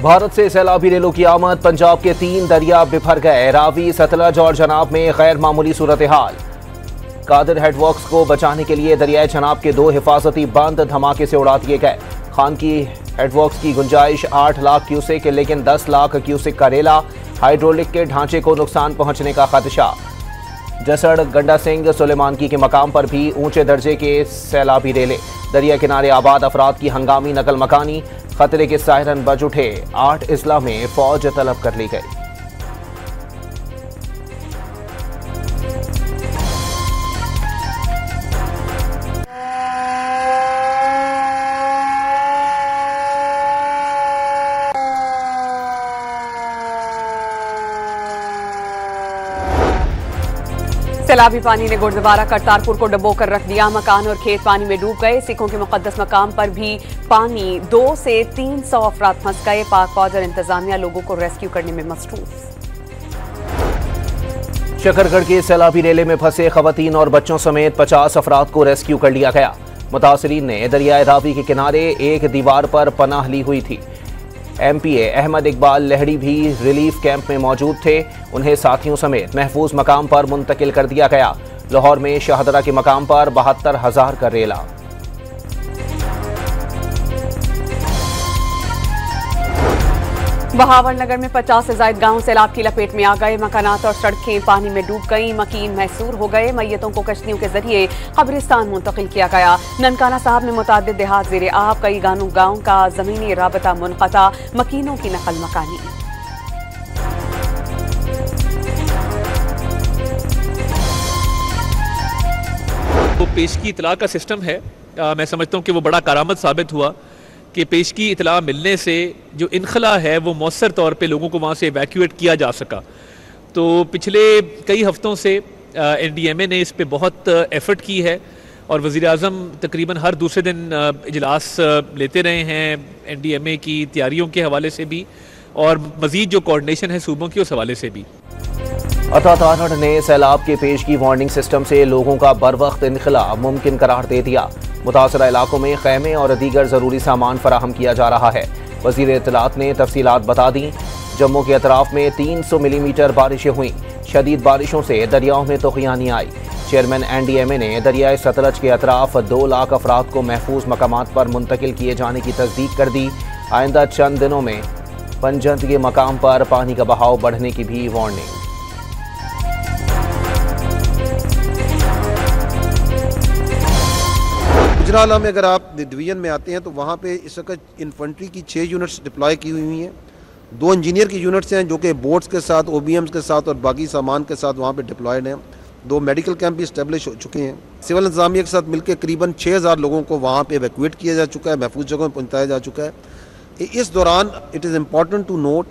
भारत से सैलाबी रेलों की आमद, पंजाब के 3 दरिया बिफर गए। रावी, सतलज और जनाब में गैर मामूली सूरत हाल। कादिर हेडवर्क्स को बचाने के लिए दरियाए जनाब के 2 हिफाजती बंद धमाके से उड़ा दिए गए। खान की हेडवर्क्स की गुंजाइश 8 लाख क्यूसेक, लेकिन 10 लाख क्यूसेक का रेला। हाइड्रोलिक के ढांचे को नुकसान पहुंचने का खदशा। जसड़, गंडा सिंह, सुलेमानकी के मकाम पर भी ऊंचे दर्जे के सैलाबी रेले। दरिया किनारे आबाद अफराद की हंगामी नकल मकानी। खतरे के सायरन बज उठे। 8 अजला में फौज तलब कर ली गई। सैलाबी पानी ने गुरुद्वारा करतारपुर को डुबो कर रख दिया। मकान और खेत पानी में डूब गए। सिखों के मुकद्दस मकाम पर भी पानी। 200 से 300 अफराद फंस गए। पाक फौज और इंतजामिया लोगों को रेस्क्यू करने में मसरूफ। शकरगढ़ के सैलाबी रेले में फंसे खवातीन और बच्चों समेत 50 अफराद को रेस्क्यू कर लिया गया। मुतासरीन ने दरियाए रावी के किनारे एक दीवार पर पनाह ली हुई थी। MPA अहमद इकबाल लहड़ी भी रिलीफ कैंप में मौजूद थे। उन्हें साथियों समेत महफूज मकाम पर मुंतकिल कर दिया गया। लाहौर में शाहदरा के मकाम पर 72,000 का रेला। बहावर नगर में 50 से ज्यादा गांव सैलाब की लपेट में आ गए। मकानात और सड़कें पानी में डूब गईं। मकीन महसूर हो गए। मैयतों को कश्तियों के जरिए कब्रिस्तान मुंतकिल किया गया। ननकाना साहब में मुतादिद देहात ज़ेरे आब। कई गांव का जमीनी राबता मुनक़ता। मकीनों की नकल मकानी। वो पेशगी इतला का सिस्टम है, मैं समझता हूँ कि वो बड़ा कारामद साबित हुआ कि पेशगी इतला मिलने से जो इनखला है वो मौसर तौर पे लोगों को वहाँ से इवैक्यूएट किया जा सका। तो पिछले कई हफ्तों से NDMA ने इस पे बहुत एफर्ट की है और वज़ीर आज़म तकरीबन हर दूसरे दिन इजलास लेते रहे हैं NDMA की तैयारियों के हवाले से भी और मज़ीद जो कोऑर्डिनेशन है सूबों की उस हवाले से भी। अता तारड़ ने सैलाब के पेशगी वार्निंग सिस्टम से लोगों का बर वक्त इनखला मुमकिन करार दे दिया। मुतासरा इलाकों में खैमे और दीगर ज़रूरी सामान फराहम किया जा रहा है। वज़ीर इत्तलात ने तफसीलात बता दी। जम्मू के अतराफ में 300 मिलीमीटर बारिशें हुई। शदीद बारिशों से दरियाओं में तूफ़ानी आई। चेयरमैन NDMA ने दरियाए सतलज के अतराफ 2 लाख अफराद को महफूज मकामात पर मुंतकिल किए जाने की तस्दीक कर दी। आइंदा चंद दिनों में पंजंद के मकाम पर पानी का बहाव बढ़ने की भी वार्निंग। गुजराला में अगर आप डिवीजन में आते हैं तो वहाँ पे इस वक्त इन्फेंट्री की 6 यूनिट्स डिप्लॉय की हुई हैं। 2 इंजीनियर की यूनिट्स हैं जो कि बोट्स के साथ, OBMs के साथ और बाकी सामान के साथ वहाँ पे डिप्लॉयड हैं। 2 मेडिकल कैंप भी इस्टेब्लिश हो चुके हैं। सिविल इंतजामिया के साथ मिलकर करीबन 6000 लोगों को वहाँ पे इवैक्यूएट किया जा चुका है, महफूज जगहों में पहुँचाया जा चुका है। इस दौरान it is important to note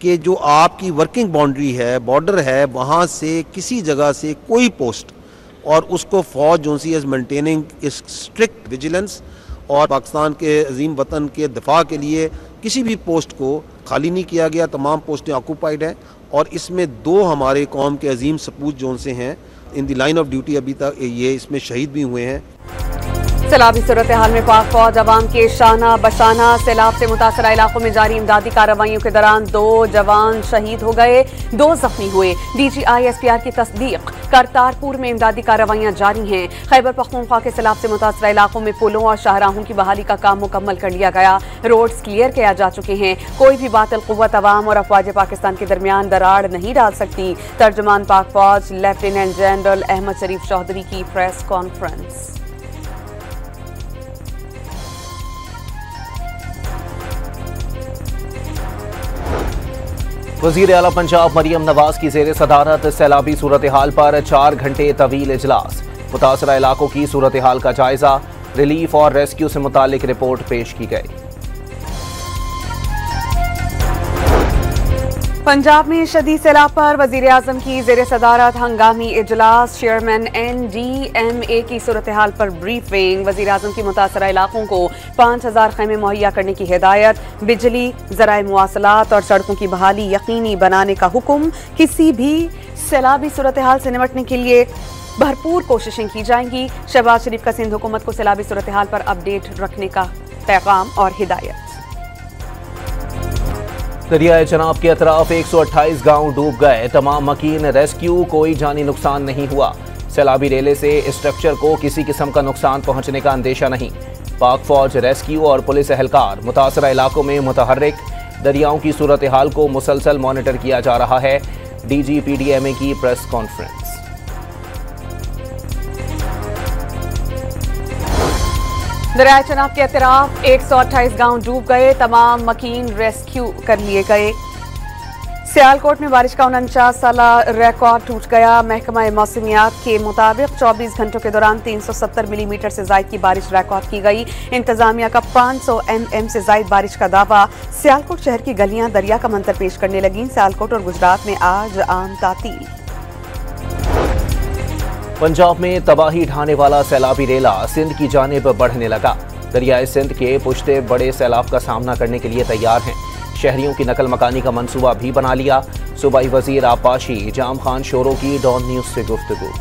कि जो आपकी वर्किंग बाउंड्री है, बॉर्डर है, वहाँ से किसी जगह से कोई पोस्ट और उसको फौज जो सी इज़ मेंटेनिंग इस स्ट्रिक्ट विजिलेंस और पाकिस्तान के अजीम वतन के दिफा के लिए किसी भी पोस्ट को खाली नहीं किया गया। तमाम पोस्टें ऑक्यूपाइड हैं और इसमें 2 हमारे कौम के अजीम सपूत जो से हैं in the line of duty अभी तक ये इसमें शहीद भी हुए हैं। सैलाबी सूरत हाल में पाक फौज अवाम के शाना बशाना। सैलाब से मुतासरा इलाकों में जारी इमदादी कार्रवाइयों के दौरान 2 जवान शहीद हो गए, 2 जख्मी हुए। DGI SPR की तस्दीक। करतारपुर में इमदादी कार्रवाइयां जारी हैं। खैबर पख्तूनख्वा के सैलाब से मुतासरा इलाकों में पुलों और शाहराहों की बहाली का काम मुकम्मल कर लिया गया। रोड्स क्लियर किया जा चुके हैं। कोई भी बातिल कुव्वत अवाम और अफवाज पाकिस्तान के दरमियान दरार नहीं डाल सकती। तर्जुमान पाक फौज लेफ्टिनेंट जनरल अहमद शरीफ चौधरी की प्रेस कॉन्फ्रेंस। वज़ीर आला पंजाब मरियम नवाज की ज़ेरे सदारत सैलाबी सूरत हाल पर 4 घंटे तवील इजलास। मुतासरा इलाकों की सूरत हाल का जायजा। रिलीफ और रेस्क्यू से मुतालिक रिपोर्ट पेश की गई। पंजाब में शदीद सैलाब पर वज़ीर आज़म की ज़ेर सदारत हंगामी इजलास। चेयरमैन NDMA की सूरत हाल पर ब्रीफिंग। वज़ीर आज़म की मुतासरा इलाकों को 5000 खैमे मुहैया करने की हिदायत। बिजली, ज़राए मुवासलात और सड़कों की बहाली यकीनी बनाने का हुक्म। किसी भी सैलाबी सूरत हाल से निपटने के लिए भरपूर कोशिशें की जाएंगी। शहबाज शरीफ का सिंध हुकूमत को सैलाबी सूरत हाल पर अपडेट रखने का पैगाम और हिदायत। दरियाए चनाब के अतराफ 128 गांव डूब गए, तमाम मकीन रेस्क्यू, कोई जानी नुकसान नहीं हुआ। सैलाबी रेले से स्ट्रक्चर को किसी किस्म का नुकसान पहुंचने का अंदेशा नहीं। पाक फौज, रेस्क्यू और पुलिस एहलकार मुतासरा इलाकों में मुतहर्रिक। दरियाओं की सूरत हाल को मुसलसल मॉनिटर किया जा रहा है। DGPDMA की प्रेस कॉन्फ्रेंस। दरियाए चनाब के अतराफ 128 गांव डूब गए, तमाम मकीन रेस्क्यू कर लिए गए। सियालकोट में बारिश का 49 साला रिकॉर्ड टूट गया। महकमा मौसमियात के मुताबिक 24 घंटों के दौरान 370 मिलीमीटर से जायद की बारिश रिकॉर्ड की गई। इंतजामिया का 500 mm से जायद बारिश का दावा। सियालकोट शहर की गलियां दरिया का मंजर पेश करने लगीं। सियालकोट और गुजरात में आज आम तातील। पंजाब में तबाही ढाने वाला सैलाबी रेला सिंध की जानिब बढ़ने लगा। दरियाए सिंध के पुश्ते बड़े सैलाब का सामना करने के लिए तैयार हैं। शहरियों की नकल मकानी का मंसूबा भी बना लिया। सूबाई वजीर आपाशी जाम खान शोरो की डॉन न्यूज से गुफ्तगू।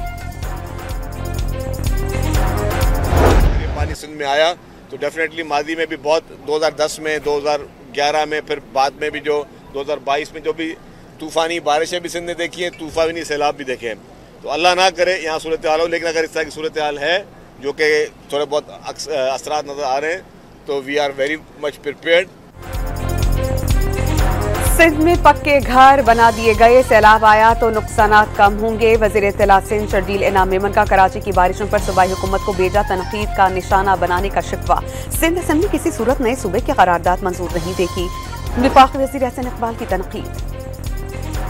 पानी सिंध में आया तो डेफिनेटली माजी में भी बहुत 2010 में, 2011 में, फिर बाद में भी जो 2022 में जो भी तूफानी बारिशें भी सिंध ने देखी हैं, तूफानी सैलाब भी देखे हैं। तो अल्लाह ना करे यहाँ सूरत हाल हो, लेकिन अगर इस तरह की सूरत हाल है जो कि थोड़े बहुत असरात नजर आ रहे हैं तो we are very much prepared. Sindh में पक्के घर बना दिए गए, सैलाब आया तो नुकसानात कम होंगे। वजीर इत्तला सिंध शर्जील इनाम मेमन का कराची की बारिशों पर सूबाई हुकूमत को बेजा तनकीद का निशाना बनाने का शिकवा। सिंध असेंबली किसी सूरत नए सूबे की करारदाद मंजूर नहीं देगी। वफाकी वजीर एहसन इकबाल की तनकीद।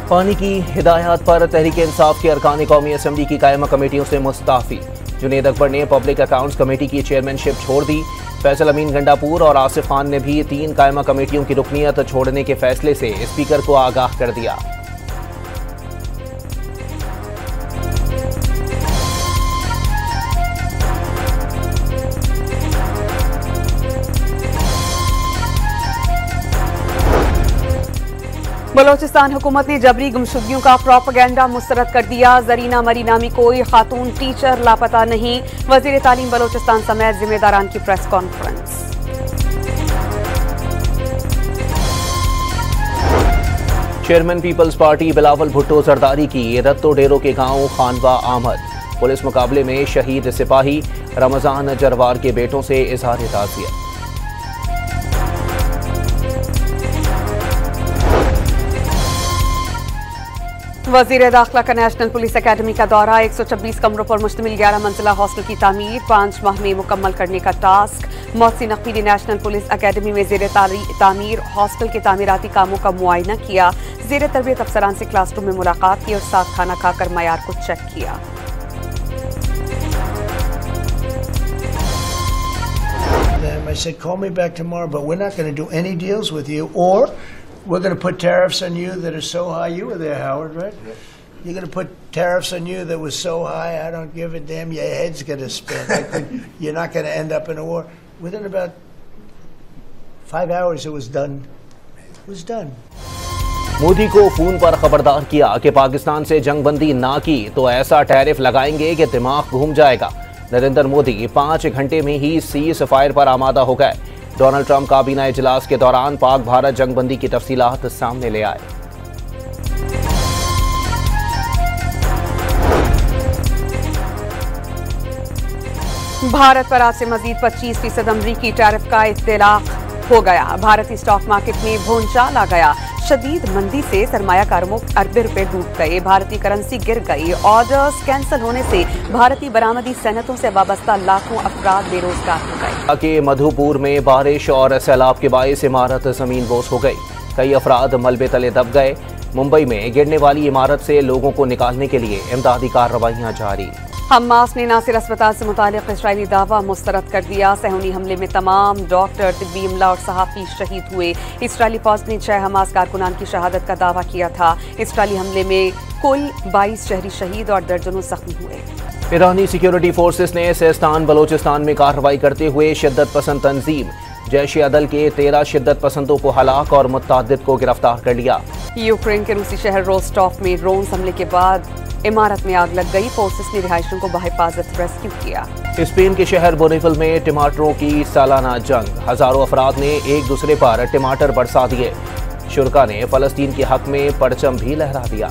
पानी की हिदायत पर तहरीक इंसाफ के अरकान कौमी असम्बली की कायमा कमेटियों से मुस्ताफी। जुनेद अकबर ने पब्लिक अकाउंट्स कमेटी की चेयरमैनशिप छोड़ दी। फैसल अमीन गंडापुर और आसिफ खान ने भी 3 कायमा कमेटियों की रुकनियत छोड़ने के फैसले से स्पीकर को आगाह कर दिया। बलोचिस्तान हुकूमत ने जबरी गुमशुदगियों का प्रोपेगेंडा मुस्तरद कर दिया। जरीना मरी नामी कोई खातून टीचर लापता नहीं। वजीर तालीम बलोचिस्तान समेत जिम्मेदारान की press conference. Chairman Peoples Party Bilawal Bhutto Zardari की रत्तो डेरो के गांव खानवा आमद। पुलिस मुकाबले में शहीद सिपाही रमजान जरवार के बेटों से इजहार ताज़ियत। वजीर दाखिला का नेशनल पुलिस अकेडमी का दौरा। 126 कमरों पर मुश्तमिल 11 मंजिला हॉस्टल की तामीर 5 माह में मुकम्मल करने का टास्क। मोहसिन नकवी ने नेशनल पुलिस अकेडमी में ज़ेर तामीर हॉस्टल के तामीराती कामों का मुआयना किया। ज़ेर तरबियत अफसरान से क्लासरूम में मुलाकात की और साथ खाना खाकर मयार को चेक किया। I said, call me back tomorrow, but we're not going to do any deals with you, or we're going to put tariffs on you that are so high. You were there, Howard, right? Yep. You're going to put tariffs on you that was so high, I don't give a damn. Your head's going to spin. You're not going to end up in a war. Within about 5 hours, it was done. It was done. Modi को phone पर खबरदार किया कि पाकिस्तान से जंगबंदी ना की तो ऐसा टैरिफ लगाएंगे कि दिमाग घूम जाएगा। नरेंद्र मोदी 5 घंटे में ही सीज फायर पर आमादा हो गए। डोनाल्ड ट्रंप काबीना इजलास के दौरान पाक भारत जंगबंदी की तफसीलात सामने ले आए। भारत पर आज से मजीद 25% अमरीकी टैरिफ का इत्तलाक हो गया। भारतीय स्टॉक मार्केट में भूचाल आ गया। शदीद मंदी से सरमायाकारों को अरबों रुपए डूब गए। भारतीय करेंसी गिर गई। ऑर्डर्स कैंसिल होने से भारतीय बरामदी सनतों से वाबस्ता लाखों अफराद बेरोजगार हो गए। के मधुपुर में बारिश और सैलाब के बायस इमारत जमीन बोस हो गई। कई अफराद मलबे तले दब गए। मुंबई में गिरने वाली इमारत से लोगों को निकालने के लिए इमदादी कार्रवाइयां जारी। हमास ने नासिर अस्पताल से मुतालिक इजरायली दावा मुस्तरद कर दिया। सहूनी हमले में तमाम डॉक्टर, तिब्बी अमला और सहाफ़ी शहीद हुए। इजरायली फौज ने 6 हमास कारकुनान की शहादत का दावा किया था। इजरायली हमले में कुल 22 शहरी शहीद और दर्जनों जख्मी हुए। ईरानी सिक्योरिटी फोर्सेस ने सिस्तान बलोचिस्तान में कार्रवाई करते हुए शिद्दत पसंद तंजीम जैश अदल के 13 शिद्दत पसंदों को हलाक और मुतअद्दिद को गिरफ्तार कर लिया। यूक्रेन के रूसी शहर रोस्टॉफ में ड्रोन हमले के बाद इमारत में आग लग गई। फोर्सेस ने रिहायशियों को बहिफाजत रेस्क्यू किया। स्पेन के शहर बोनेवल में टमाटरों की सालाना जंग। हजारों अफराद ने एक दूसरे पर टमाटर बरसा दिए। शुरका ने फलस्तीन के हक में परचम भी लहरा दिया।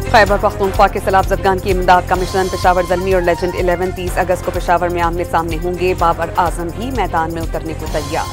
खैबर पख्तूनख्वा के सैलाब ज़दगान की इमदाद का मिशन पेशावर ज़ल्मी और लेजेंड 11 30 अगस्त को पेशावर में आमने सामने होंगे। बाबर आजम भी मैदान में उतरने को तैयार।